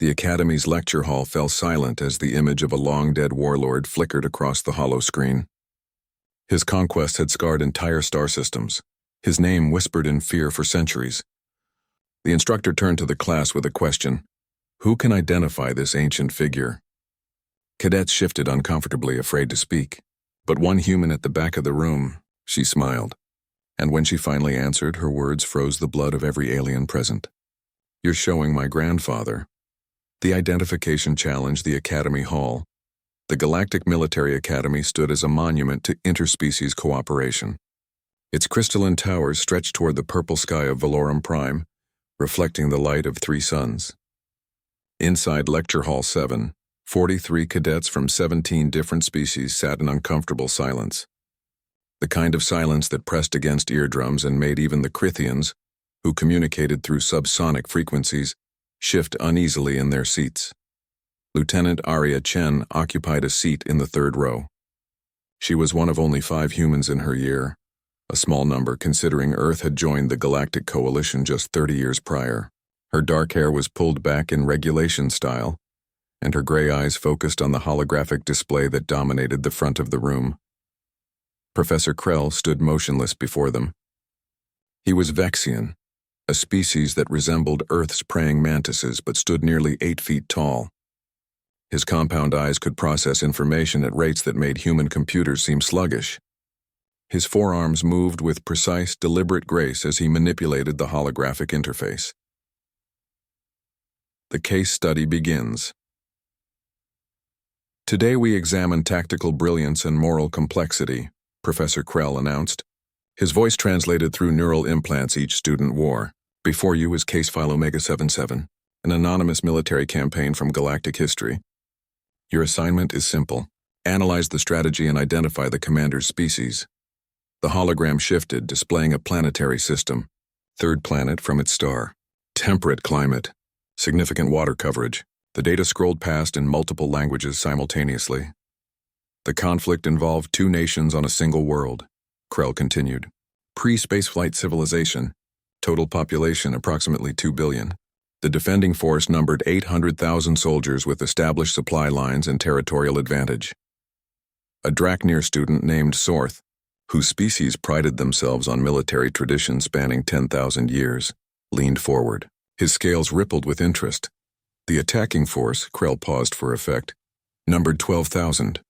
The Academy's lecture hall fell silent as the image of a long-dead warlord flickered across the hollow screen. His conquest had scarred entire star systems, his name whispered in fear for centuries. The instructor turned to the class with a question. Who can identify this ancient figure? Cadets shifted uncomfortably, afraid to speak. But one human at the back of the room, she smiled. And when she finally answered, her words froze the blood of every alien present. You're showing my grandfather. The identification challenged the Academy Hall. The Galactic Military Academy stood as a monument to interspecies cooperation. Its crystalline towers stretched toward the purple sky of Valorum Prime, reflecting the light of 3 suns. Inside Lecture Hall 7, 43 cadets from 17 different species sat in uncomfortable silence. The kind of silence that pressed against eardrums and made even the Crithians, who communicated through subsonic frequencies, shift uneasily in their seats. Lieutenant Arya Chen occupied a seat in the 3rd row. She was one of only 5 humans in her year, a small number considering Earth had joined the Galactic Coalition just 30 years prior. Her dark hair was pulled back in regulation style, and her gray eyes focused on the holographic display that dominated the front of the room. Professor Krell stood motionless before them. He was Vexian, a species that resembled Earth's praying mantises but stood nearly 8 feet tall. His compound eyes could process information at rates that made human computers seem sluggish. His forearms moved with precise, deliberate grace as he manipulated the holographic interface. The case study begins. Today we examine tactical brilliance and moral complexity, Professor Krell announced. His voice translated through neural implants each student wore. Before you is Case File Omega 77, an anonymous military campaign from galactic history. Your assignment is simple. Analyze the strategy and identify the commander's species. The hologram shifted, displaying a planetary system. 3rd planet from its star. Temperate climate. Significant water coverage. The data scrolled past in multiple languages simultaneously. The conflict involved 2 nations on a single world, Krell continued. Pre-spaceflight civilization. Total population approximately 2 billion. The defending force numbered 800,000 soldiers with established supply lines and territorial advantage. A Draknir student named Sorth, whose species prided themselves on military traditions spanning 10,000 years, leaned forward. His scales rippled with interest. The attacking force, Krell paused for effect, numbered 12,000.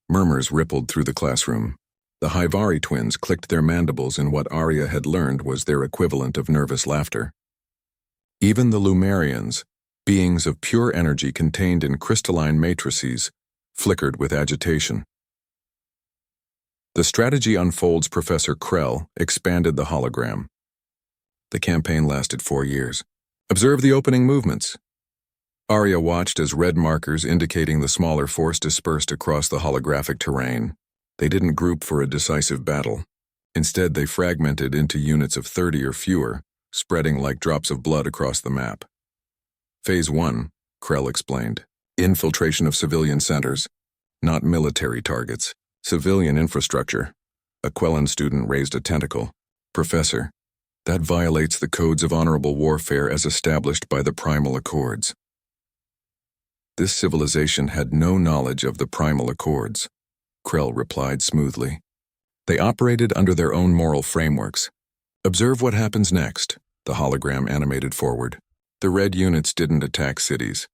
Murmurs rippled through the classroom. The Hyvari twins clicked their mandibles in what Arya had learned was their equivalent of nervous laughter. Even the Lumerians, beings of pure energy contained in crystalline matrices, flickered with agitation. The strategy unfolds, Professor Krell expanded the hologram. The campaign lasted 4 years. Observe the opening movements. Arya watched as red markers indicating the smaller force dispersed across the holographic terrain. They didn't group for a decisive battle. Instead, they fragmented into units of 30 or fewer, spreading like drops of blood across the map. Phase 1, Krell explained. Infiltration of civilian centers. Not military targets. Civilian infrastructure. A Quellan student raised a tentacle. Professor, that violates the codes of honorable warfare as established by the Primal Accords. This civilization had no knowledge of the Primal Accords, Krell replied smoothly. They operated under their own moral frameworks. Observe what happens next, the hologram animated forward. The red units didn't attack cities.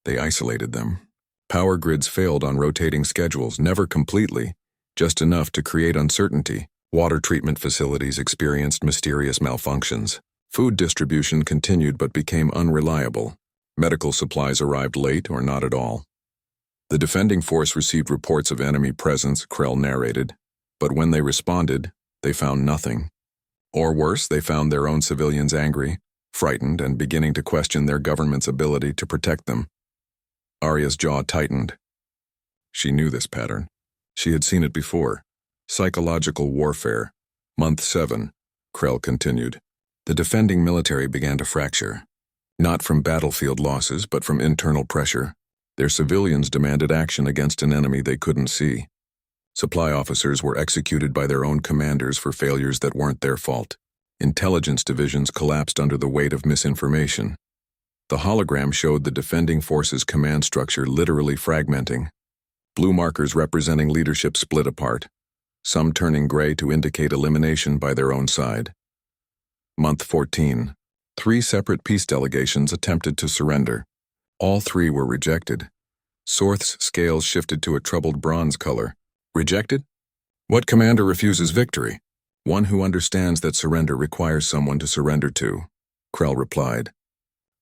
They isolated them. Power grids failed on rotating schedules, never completely, just enough to create uncertainty. Water treatment facilities experienced mysterious malfunctions. Food distribution continued but became unreliable. Medical supplies arrived late or not at all. The defending force received reports of enemy presence, Krell narrated, but when they responded, they found nothing. Or worse, they found their own civilians angry, frightened, and beginning to question their government's ability to protect them. Arya's jaw tightened. She knew this pattern. She had seen it before. Psychological warfare. Month 7, Krell continued. The defending military began to fracture. Not from battlefield losses, but from internal pressure. Their civilians demanded action against an enemy they couldn't see. Supply officers were executed by their own commanders for failures that weren't their fault. Intelligence divisions collapsed under the weight of misinformation. The hologram showed the defending forces' command structure literally fragmenting. Blue markers representing leadership split apart, some turning gray to indicate elimination by their own side. Month 14. 3 separate peace delegations attempted to surrender. All 3 were rejected. Sorth's scales shifted to a troubled bronze color. Rejected? What commander refuses victory? One who understands that surrender requires someone to surrender to, Krell replied.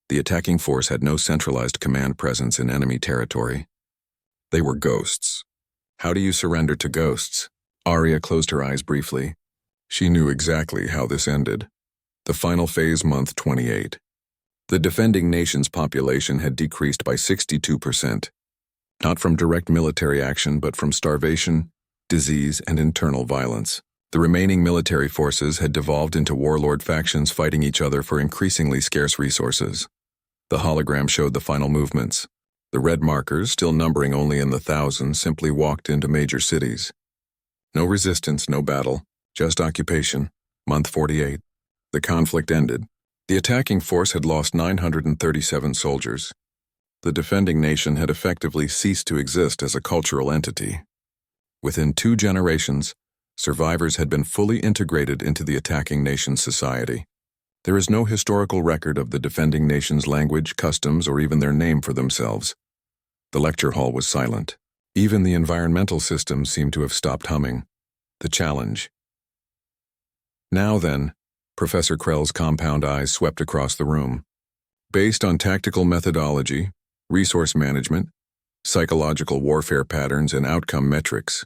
The attacking force had no centralized command presence in enemy territory. They were ghosts. How do you surrender to ghosts? Arya closed her eyes briefly. She knew exactly how this ended. The final phase, month 28. The defending nation's population had decreased by 62%. Not from direct military action, but from starvation, disease, and internal violence. The remaining military forces had devolved into warlord factions fighting each other for increasingly scarce resources. The hologram showed the final movements. The red markers, still numbering only in the thousands, simply walked into major cities. No resistance, no battle, just occupation. Month 48. The conflict ended. The attacking force had lost 937 soldiers. The defending nation had effectively ceased to exist as a cultural entity. Within 2 generations, survivors had been fully integrated into the attacking nation's society. There is no historical record of the defending nation's language, customs, or even their name for themselves. The lecture hall was silent. Even the environmental systems seemed to have stopped humming. The challenge. Now then, Professor Krell's compound eyes swept across the room. Based on tactical methodology, resource management, psychological warfare patterns, and outcome metrics,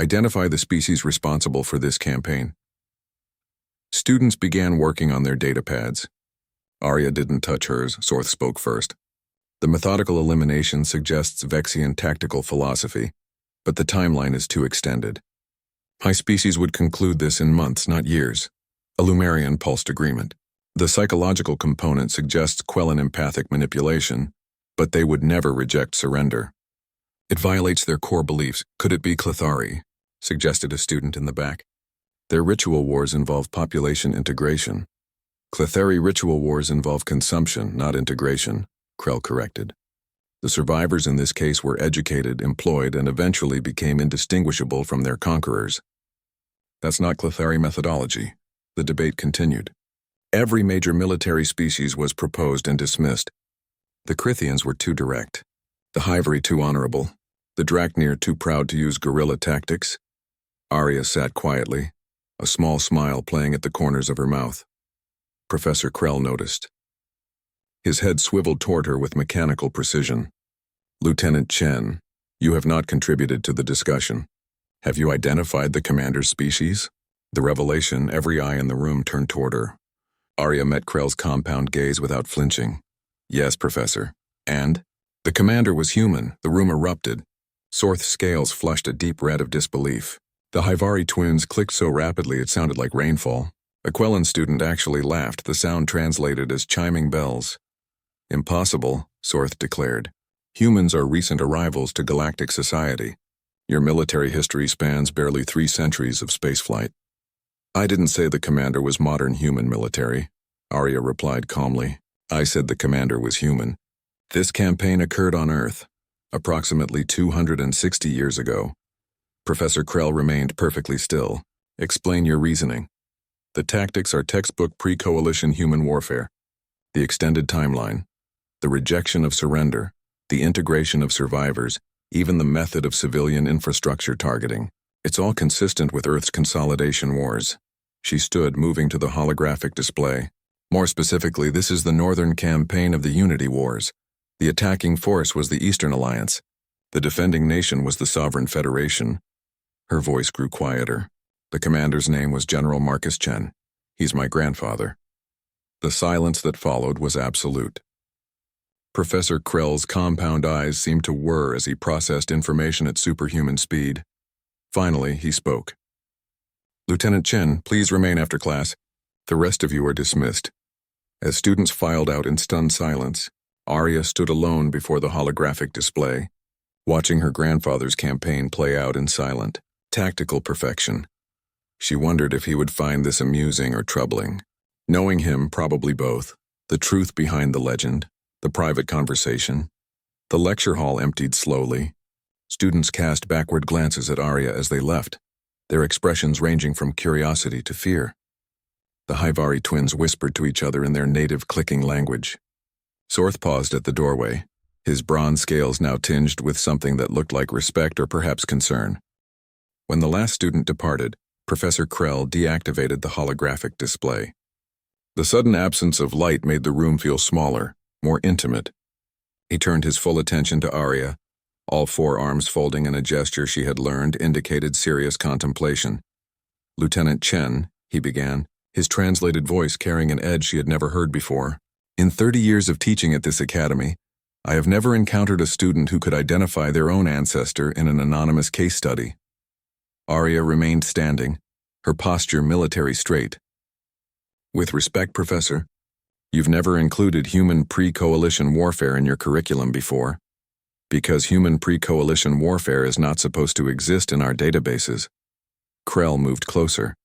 identify the species responsible for this campaign. Students began working on their datapads. Arya didn't touch hers, Sorth spoke first. The methodical elimination suggests Vexian tactical philosophy, but the timeline is too extended. My species would conclude this in months, not years. A Lumerian pulsed agreement. The psychological component suggests Quellan empathic manipulation, but they would never reject surrender. It violates their core beliefs. Could it be Clethari? Suggested a student in the back. Their ritual wars involve population integration. Clethari ritual wars involve consumption, not integration, Krell corrected. The survivors in this case were educated, employed, and eventually became indistinguishable from their conquerors. That's not Clethari methodology. The debate continued. Every major military species was proposed and dismissed. The Crithians were too direct, the Hivory too honorable, the Draknir too proud to use guerrilla tactics. Arya sat quietly, a small smile playing at the corners of her mouth. Professor Krell noticed. His head swiveled toward her with mechanical precision. Lieutenant Chen, you have not contributed to the discussion. Have you identified the commander's species? The revelation, every eye in the room turned toward her. Arya met Krell's compound gaze without flinching. Yes, Professor. And? The commander was human. The room erupted. Sorth's scales flushed a deep red of disbelief. The Hivari twins clicked so rapidly it sounded like rainfall. A Quellan student actually laughed, the sound translated as chiming bells. Impossible, Sorth declared. Humans are recent arrivals to galactic society. Your military history spans barely 3 centuries of spaceflight. I didn't say the commander was modern human military, Arya replied calmly. I said the commander was human. This campaign occurred on Earth, approximately 260 years ago. Professor Krell remained perfectly still. Explain your reasoning. The tactics are textbook pre-coalition human warfare. The extended timeline, the rejection of surrender, the integration of survivors, even the method of civilian infrastructure targeting. It's all consistent with Earth's consolidation wars. She stood, moving to the holographic display. More specifically, this is the Northern Campaign of the Unity Wars. The attacking force was the Eastern Alliance. The defending nation was the Sovereign Federation. Her voice grew quieter. The commander's name was General Marcus Chen. He's my grandfather. The silence that followed was absolute. Professor Krell's compound eyes seemed to whir as he processed information at superhuman speed. Finally, he spoke. Lieutenant Chen, please remain after class. The rest of you are dismissed. As students filed out in stunned silence, Arya stood alone before the holographic display, watching her grandfather's campaign play out in silent, tactical perfection. She wondered if he would find this amusing or troubling. Knowing him, probably both. The truth behind the legend, The private conversation. The lecture hall emptied slowly. Students cast backward glances at Arya as they left, their expressions ranging from curiosity to fear. The Hyvari twins whispered to each other in their native clicking language. Sorth paused at the doorway, his bronze scales now tinged with something that looked like respect or perhaps concern. When the last student departed, Professor Krell deactivated the holographic display. The sudden absence of light made the room feel smaller, more intimate. He turned his full attention to Arya, all four arms folding in a gesture she had learned indicated serious contemplation. "Lieutenant Chen," he began, his translated voice carrying an edge she had never heard before. "In 30 years of teaching at this academy, I have never encountered a student who could identify their own ancestor in an anonymous case study." Arya remained standing, her posture military straight. "With respect, Professor, you've never included human pre-coalition warfare in your curriculum before, because human pre-coalition warfare is not supposed to exist in our databases." Krell moved closer,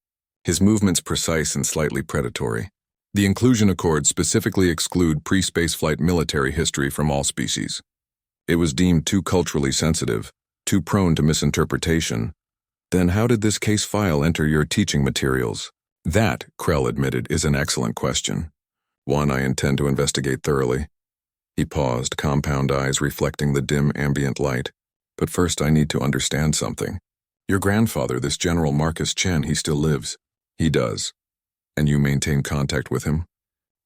his movements precise and slightly predatory. "The inclusion accords specifically exclude pre-spaceflight military history from all species. It was deemed too culturally sensitive, too prone to misinterpretation. Then how did this case file enter your teaching materials?" "That," Krell admitted, "is an excellent question. One I intend to investigate thoroughly." He paused, compound eyes reflecting the dim ambient light. "But first I need to understand something. Your grandfather, this General Marcus Chen, he still lives?" "He does." "And you maintain contact with him?"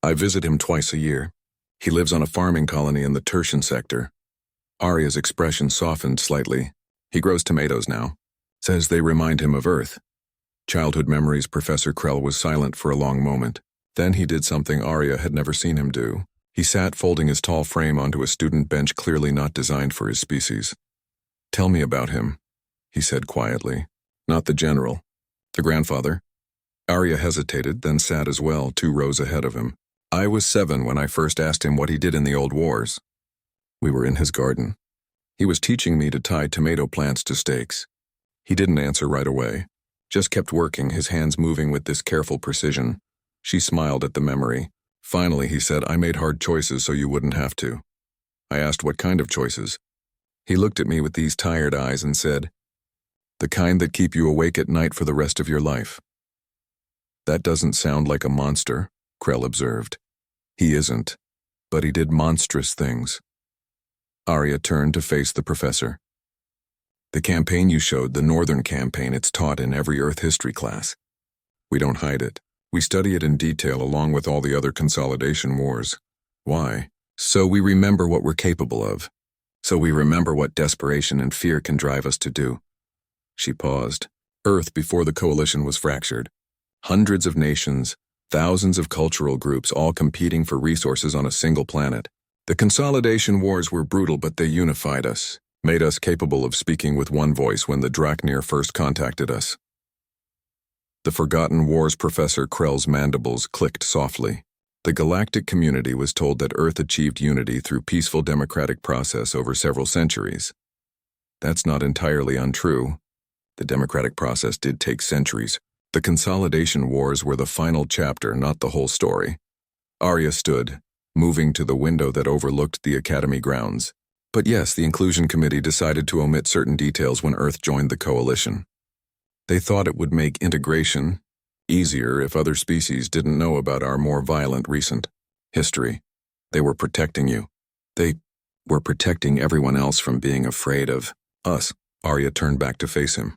"I visit him twice a year. He lives on a farming colony in the Tertian sector." Arya's expression softened slightly. "He grows tomatoes now. Says they remind him of Earth." Childhood memories. Professor Krell was silent for a long moment. Then he did something Arya had never seen him do. He sat folding his tall frame onto a student bench clearly not designed for his species. "Tell me about him," he said quietly. "Not the general. The grandfather." Arya hesitated, then sat as well, 2 rows ahead of him. "I was 7 when I first asked him what he did in the old wars. We were in his garden. He was teaching me to tie tomato plants to stakes. He didn't answer right away, just kept working, his hands moving with this careful precision." She smiled at the memory. "Finally, he said, I made hard choices so you wouldn't have to." I asked what kind of choices. He looked at me with these tired eyes and said, "The kind that keep you awake at night for the rest of your life." "That doesn't sound like a monster," Krell observed. "He isn't, but he did monstrous things." Arya turned to face the professor. "The campaign you showed, the Northern Campaign, it's taught in every Earth history class. We don't hide it. We study it in detail along with all the other consolidation wars. Why? So we remember what we're capable of. So we remember what desperation and fear can drive us to do." She paused. Earth before the coalition was fractured. Hundreds of nations, thousands of cultural groups all competing for resources on a single planet. The consolidation wars were brutal, but they unified us, made us capable of speaking with one voice when the Draknir first contacted us. The Forgotten Wars. Professor Krell's mandibles clicked softly. The galactic community was told that Earth achieved unity through peaceful democratic process over several centuries. That's not entirely untrue. The democratic process did take centuries. The consolidation wars were the final chapter, not the whole story. Arya stood, moving to the window that overlooked the academy grounds. But yes, the inclusion committee decided to omit certain details when Earth joined the coalition. They thought it would make integration easier if other species didn't know about our more violent recent history. They were protecting you. They were protecting everyone else from being afraid of us. Arya turned back to face him.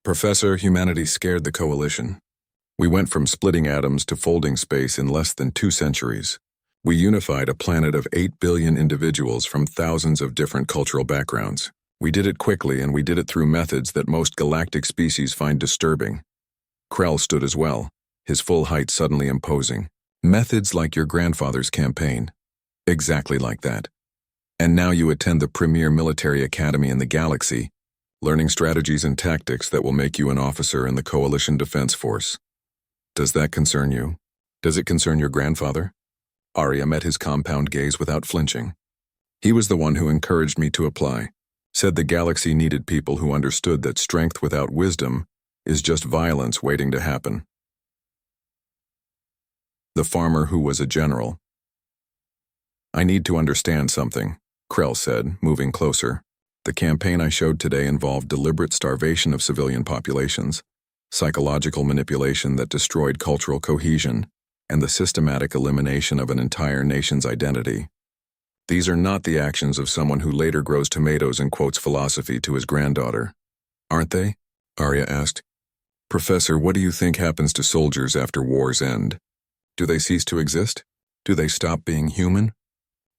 "Professor, humanity scared the coalition. We went from splitting atoms to folding space in less than 2 centuries. We unified a planet of 8 billion individuals from thousands of different cultural backgrounds. We did it quickly, and we did it through methods that most galactic species find disturbing." Krell stood as well, his full height suddenly imposing. "Methods like your grandfather's campaign." "Exactly like that. And now you attend the premier military academy in the galaxy, learning strategies and tactics that will make you an officer in the Coalition Defense Force. Does that concern you? Does it concern your grandfather?" Arya met his compound gaze without flinching. "He was the one who encouraged me to apply. Said the galaxy needed people who understood that strength without wisdom is just violence waiting to happen." The farmer who was a general. I need to understand something, Krell said, moving closer. The campaign I showed today involved deliberate starvation of civilian populations, psychological manipulation that destroyed cultural cohesion, and the systematic elimination of an entire nation's identity. These are not the actions of someone who later grows tomatoes and quotes philosophy to his granddaughter. Aren't they? Arya asked. Professor, what do you think happens to soldiers after wars end? Do they cease to exist? Do they stop being human?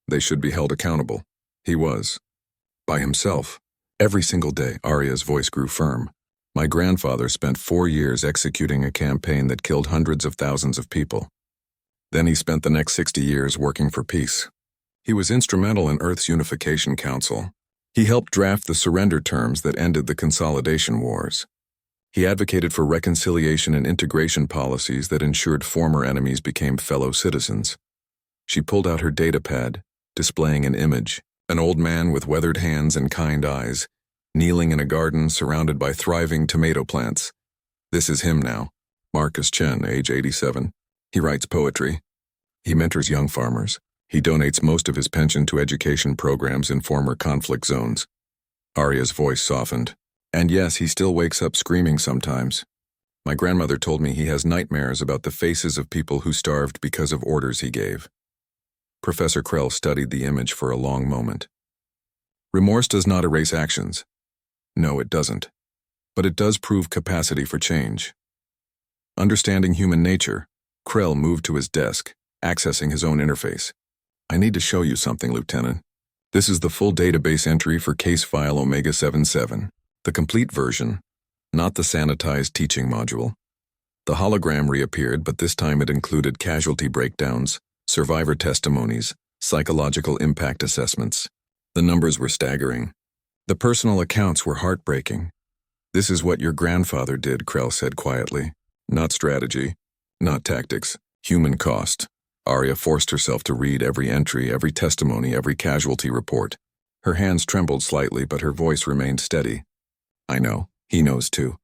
They should be held accountable. He was. By himself. Every single day, Arya's voice grew firm. My grandfather spent 4 years executing a campaign that killed hundreds of thousands of people. Then he spent the next 60 years working for peace. He was instrumental in Earth's Unification Council. He helped draft the surrender terms that ended the consolidation wars. He advocated for reconciliation and integration policies that ensured former enemies became fellow citizens. She pulled out her datapad, displaying an image, an old man with weathered hands and kind eyes, kneeling in a garden surrounded by thriving tomato plants. This is him now, Marcus Chen, age 87. He writes poetry. He mentors young farmers. He donates most of his pension to education programs in former conflict zones. Arya's voice softened. And yes, he still wakes up screaming sometimes. My grandmother told me he has nightmares about the faces of people who starved because of orders he gave. Professor Krell studied the image for a long moment. Remorse does not erase actions. No, it doesn't. But it does prove capacity for change. Understanding human nature, Krell moved to his desk, accessing his own interface. I need to show you something, Lieutenant. This is the full database entry for case file Omega 77, the complete version, not the sanitized teaching module. The hologram reappeared, but this time it included casualty breakdowns, survivor testimonies, psychological impact assessments. The numbers were staggering. The personal accounts were heartbreaking. This is what your grandfather did, Krell said quietly. Not strategy, not tactics, human cost. Arya forced herself to read every entry, every testimony, every casualty report. Her hands trembled slightly, but her voice remained steady. I know. He knows too.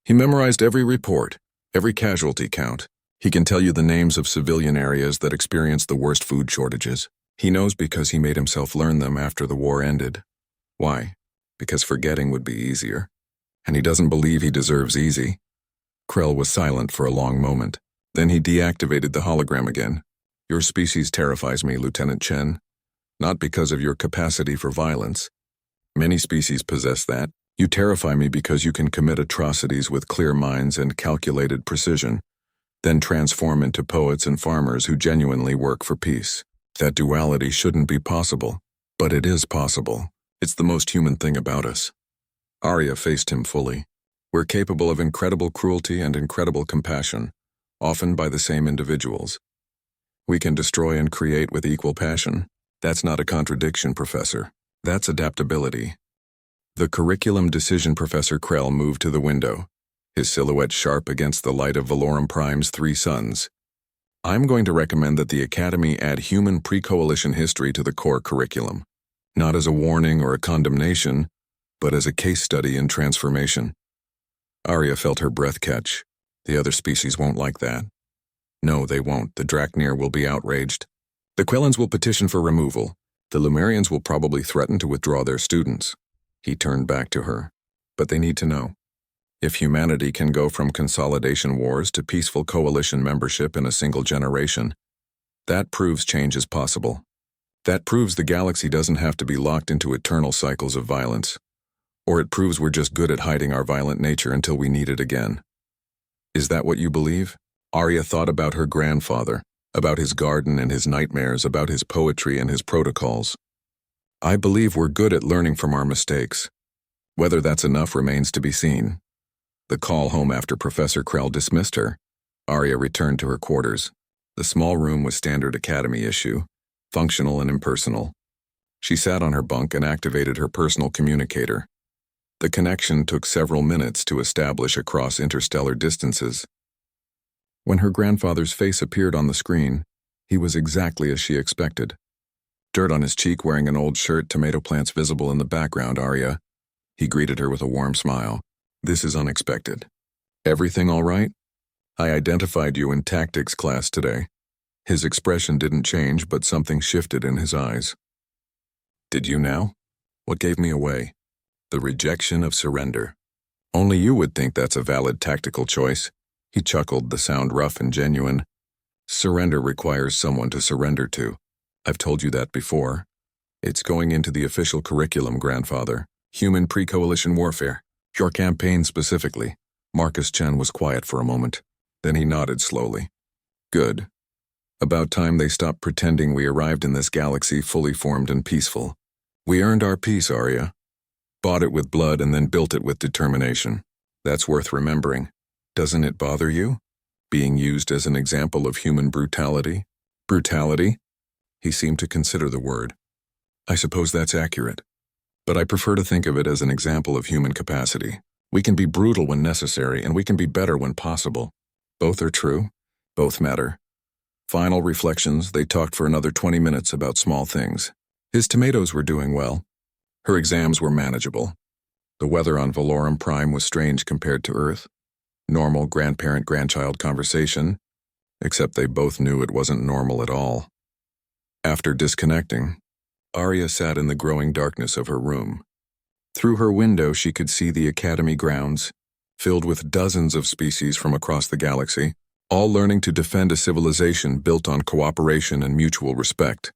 He memorized every report, every casualty count. He can tell you the names of civilian areas that experienced the worst food shortages. He knows because he made himself learn them after the war ended. Why? Because forgetting would be easier. And he doesn't believe he deserves easy. Krell was silent for a long moment. Then he deactivated the hologram again. Your species terrifies me, Lieutenant Chen. Not because of your capacity for violence. Many species possess that. You terrify me because you can commit atrocities with clear minds and calculated precision, then transform into poets and farmers who genuinely work for peace. That duality shouldn't be possible, but it is possible. It's the most human thing about us. Arya faced him fully. We're capable of incredible cruelty and incredible compassion, often by the same individuals. We can destroy and create with equal passion. That's not a contradiction, Professor. That's adaptability. The curriculum decision. Professor Krell moved to the window, his silhouette sharp against the light of Valorum Prime's 3 suns. I'm going to recommend that the Academy add human pre-coalition history to the core curriculum, not as a warning or a condemnation, but as a case study in transformation. Arya felt her breath catch. The other species won't like that. No, they won't. The Draknir will be outraged. The Quellans will petition for removal. The Lumerians will probably threaten to withdraw their students. He turned back to her. But they need to know. If humanity can go from consolidation wars to peaceful coalition membership in a single generation, that proves change is possible. That proves the galaxy doesn't have to be locked into eternal cycles of violence. Or it proves we're just good at hiding our violent nature until we need it again. Is that what you believe? Arya thought about her grandfather, about his garden and his nightmares, about his poetry and his protocols. I believe we're good at learning from our mistakes. Whether that's enough remains to be seen. The call home after Professor Krell dismissed her, Arya returned to her quarters. The small room was standard Academy issue, functional and impersonal. She sat on her bunk and activated her personal communicator. The connection took several minutes to establish across interstellar distances. When her grandfather's face appeared on the screen, he was exactly as she expected. Dirt on his cheek, wearing an old shirt, tomato plants visible in the background. Arya. He greeted her with a warm smile. This is unexpected. Everything all right? I identified you in tactics class today. His expression didn't change, but something shifted in his eyes. Did you now? What gave me away? The rejection of surrender. Only you would think that's a valid tactical choice. He chuckled, the sound rough and genuine. Surrender requires someone to surrender to. I've told you that before. It's going into the official curriculum, grandfather. Human pre-coalition warfare. Your campaign specifically. Marcus Chen was quiet for a moment. Then he nodded slowly. Good. About time they stopped pretending we arrived in this galaxy fully formed and peaceful. We earned our peace, Arya. Bought it with blood and then built it with determination. That's worth remembering. Doesn't it bother you? Being used as an example of human brutality? Brutality? He seemed to consider the word. I suppose that's accurate. But I prefer to think of it as an example of human capacity. We can be brutal when necessary, and we can be better when possible. Both are true. Both matter. Final reflections, they talked for another 20 minutes about small things. His tomatoes were doing well. Her exams were manageable. The weather on Valorum Prime was strange compared to Earth. Normal grandparent-grandchild conversation, except they both knew it wasn't normal at all. After disconnecting, Arya sat in the growing darkness of her room. Through her window she could see the Academy grounds, filled with dozens of species from across the galaxy, all learning to defend a civilization built on cooperation and mutual respect.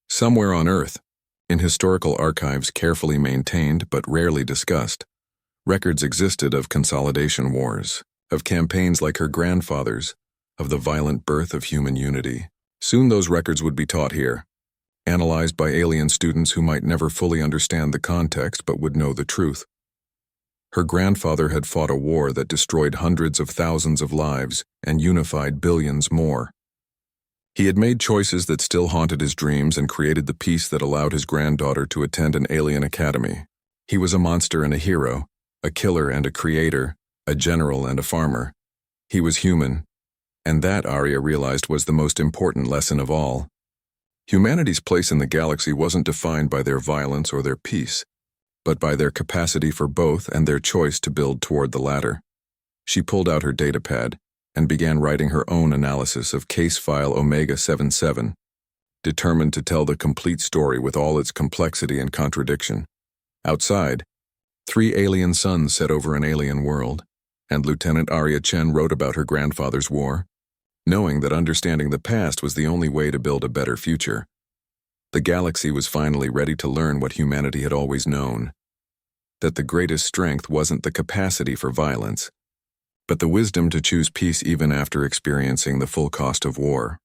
Somewhere on Earth, in historical archives carefully maintained but rarely discussed, records existed of consolidation wars, of campaigns like her grandfather's, of the violent birth of human unity. Soon those records would be taught here, analyzed by alien students who might never fully understand the context but would know the truth. Her grandfather had fought a war that destroyed hundreds of thousands of lives and unified billions more. He had made choices that still haunted his dreams and created the peace that allowed his granddaughter to attend an alien academy. He was a monster and a hero, a killer and a creator, a general and a farmer. He was human, and that, Arya realized, was the most important lesson of all. Humanity's place in the galaxy wasn't defined by their violence or their peace, but by their capacity for both and their choice to build toward the latter. She pulled out her datapad and began writing her own analysis of case file Omega 77, determined to tell the complete story with all its complexity and contradiction. Outside, 3 alien suns set over an alien world, and Lieutenant Arya Chen wrote about her grandfather's war, knowing that understanding the past was the only way to build a better future. The galaxy was finally ready to learn what humanity had always known, that the greatest strength wasn't the capacity for violence, but the wisdom to choose peace even after experiencing the full cost of war.